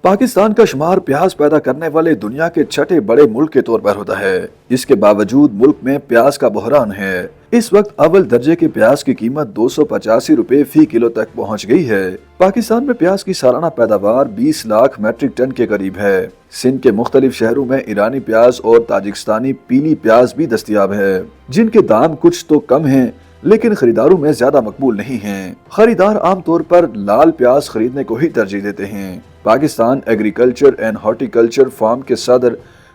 پاکستان کا شمار پیاز پیدا کرنے والے دنیا کے چھٹے بڑے ملک کے طور پر ہوتا ہے۔ اس کے باوجود ملک میں پیاز کا بحران ہے۔ اس وقت اول درجے کے پیاز کی قیمت 285 روپے فی کلو تک پہنچ گئی ہے۔ پاکستان میں پیاز کی سالانہ پیداوار 20 لاکھ میٹرک ٹن کے قریب ہے۔ سندھ کے مختلف شہروں میں ایرانی پیاز اور تاجکستانی پیلی پیاز بھی دستیاب ہے، جن کے دام کچھ تو کم ہیں لیکن خریداروں میں زیادہ مقبول نہیں ہیں۔ خریدار عام طور پر لال پیاز خریدنے کو ہی ترجیح دیتے ہیں۔ Pakistan agriculture and horticulture form کے صدر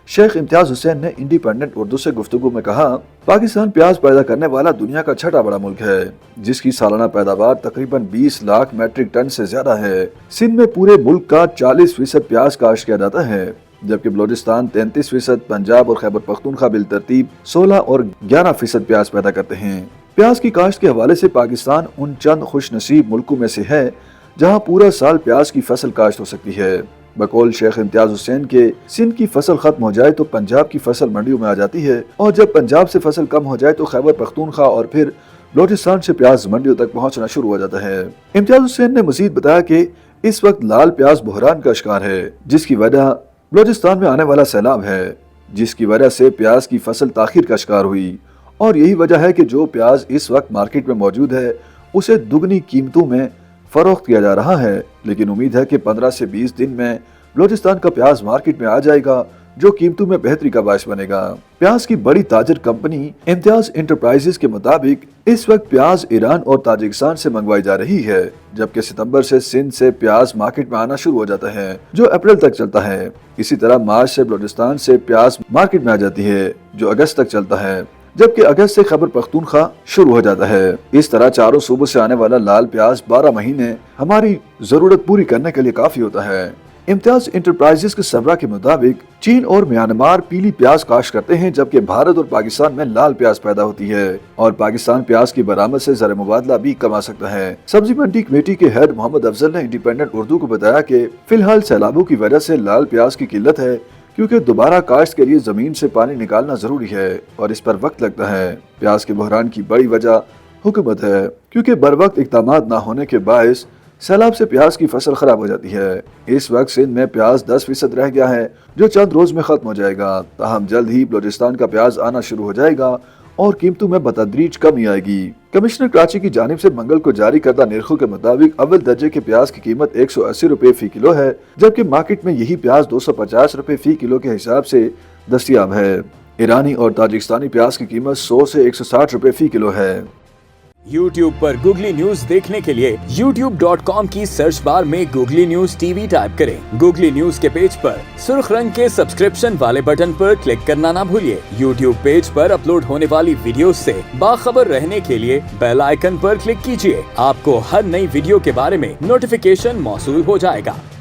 شیخ امتیاز حسین نے انڈیپینڈنٹ اردو سے گفتگو میں کہا، پاکستان پیاز پیدا کرنے والا دنیا کا چھٹا بڑا ملک ہے، جس کی سالانہ پیداوار تقریباً 20 لاکھ میٹرک ٹن سے زیادہ ہے۔ سندھ میں پورے ملک کا 40% پیاز کاشت کیا جاتا ہے، جبکہ بلوچستان 33%، پنجاب اور خیبر پختونخوا بالترتیب 16 اور 11% پیاز پیدا کرتے ہیں۔ پیاز کی کاشت کے حوالے سے پاکستان ان چند خوش نصیب ملکوں میں سے ہے جہاں پورا سال پیاز کی فصل کاشت ہو سکتی ہے۔ بقول شیخ امتیاز حسین کے سندھ کی فصل ختم ہو جائے تو پنجاب کی فصل منڈیوں میں آ جاتی ہے، اور جب پنجاب سے فصل کم ہو جائے تو خیبر پختونخوا اور پھر بلوچستان سے پیاز منڈیوں تک پہنچنا شروع ہو جاتا ہے۔ امتیاز حسین نے مزید بتایا کہ اس وقت لال پیاز بحران کا شکار ہے، جس کی وجہ بلوچستان میں آنے والا سیلاب ہے، جس کی وجہ سے پیاز کی فصل تاخیر کا شکار ہوئی، اور یہی وجہ ہے کہ جو پیاز اس وقت مارکیٹ میں موجود ہے اسے دگنی قیمتوں میں فروخت کیا جا رہا ہے، لیکن امید ہے کہ 15 سے 20 دن میں بلوچستان کا پیاز مارکیٹ میں آ جائے گا، جو قیمتوں میں بہتری کا باعث بنے گا۔ پیاز کی بڑی تاجر کمپنی امتیاز انٹرپرائزز کے مطابق اس وقت پیاز ایران اور تاجکستان سے منگوائی جا رہی ہے، جبکہ ستمبر سے سندھ سے پیاز مارکیٹ میں آنا شروع ہو جاتا ہے، جو اپریل تک چلتا ہے۔ اسی طرح مارچ سے بلوچستان سے پیاز مارکیٹ میں آ جاتی ہے، جو اگست تک چلتا ہے، جبکہ اگست سے خیبر پختونخوا شروع ہو جاتا ہے۔ اس طرح چاروں صوبوں سے آنے والا لال پیاز 12 مہینے ہماری ضرورت پوری کرنے کے لیے کافی ہوتا ہے۔ امتیاز انٹرپرائزز کے سربراہ کے مطابق چین اور میانمار پیلی پیاز کاشت کرتے ہیں، جبکہ بھارت اور پاکستان میں لال پیاز پیدا ہوتی ہے، اور پاکستان پیاز کی برآمد سے زر مبادلہ بھی کما سکتا ہے۔ سبزی منڈی کمیٹی کے ہیڈ محمد افضل نے انڈیپینڈنٹ اردو کو بتایا کہ فی الحال سیلابوں کی وجہ سے لال پیاز کی قلت ہے، کیونکہ دوبارہ کاشت کے لیے زمین سے پانی نکالنا ضروری ہے اور اس پر وقت لگتا ہے۔ پیاز کے بحران کی بڑی وجہ حکومت ہے، کیونکہ بروقت اقدامات نہ ہونے کے باعث سیلاب سے پیاز کی فصل خراب ہو جاتی ہے۔ اس وقت سندھ میں پیاز 10% رہ گیا ہے، جو چند روز میں ختم ہو جائے گا، تاہم جلد ہی بلوچستان کا پیاز آنا شروع ہو جائے گا اور قیمتوں میں بتدریج کمی آئے گی۔ کمشنر کراچی کی جانب سے منگل کو جاری کردہ نرخوں کے مطابق اول درجے کے پیاز کی قیمت 180 روپے فی کلو ہے، جبکہ مارکیٹ میں یہی پیاز 250 روپے فی کلو کے حساب سے دستیاب ہے۔ ایرانی اور تاجکستانی پیاز کی قیمت 100 سے 160 روپے فی کلو ہے۔ YouTube پر گوگلی نیوز دیکھنے کے لیے youtube.com کی سرچ بار میں googly news T V type کریں۔ گوگلی نیوز کے پیج پر سرخ رنگ کے سبسکرپشن والے بٹن پر کلک کرنا نہ بھولیے۔ YouTube پیج پر اپلوڈ ہونے والی ویڈیوز سے باخبر رہنے کے لیے بیل آئیکن پر کلک کیجیے۔ آپ کو ہر نئی ویڈیو کے بارے میں نوٹیفیکیشن موصول ہو جائے گا۔